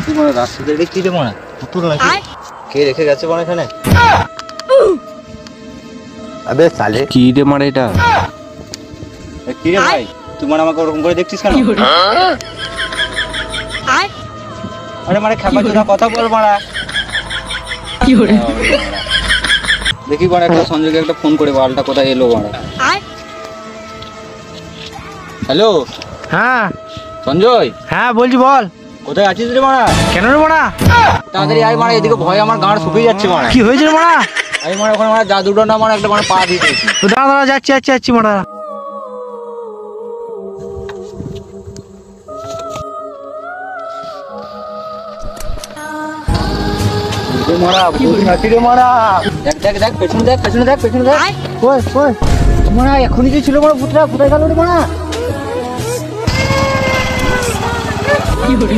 তুই মানে রাস্তাতে এটা কি রে মানে পুতুল নাকি? কে রেখে গেছে মানে এখানে? আবে সালে কি রে মারা এটা? কি রে ভাই তুই মানে আমাকে ওরকম করে দেখছিস কেন? আরে মানে খাবার জন্য কথা বল মারা। কি হরে দেখি বড় একটা সঞ্জয়কে একটা ফোন করে বালটা কোথায় এলো মারা। হ্যালো হ্যাঁ সঞ্জয়। হ্যাঁ বলছি বল। কোথায় আছিস রে মারা? কেন রে মারা? তাড়াতাড়ি আয় মারা, এদিকে ভয় আমার গাঁড় শুকিয়ে যাচ্ছে মারা। কি হয়েছে রে মারা? আমি মারা ওখানে মারা জাদুটা না মারা একটা মানে পা দিয়ে দিয়েছি। তো দাঁড়া দাঁড়া যাচ্ছি মারা। মারা নাকি রে মারা। দেখ দেখ দেখ পেছনে দেখ পেছনে দেখ পেছনে দেখ। ওই ওই মারা এখনই যে ছিল মারা ভূতটা কোথায় গেল রে মারা? কি হরে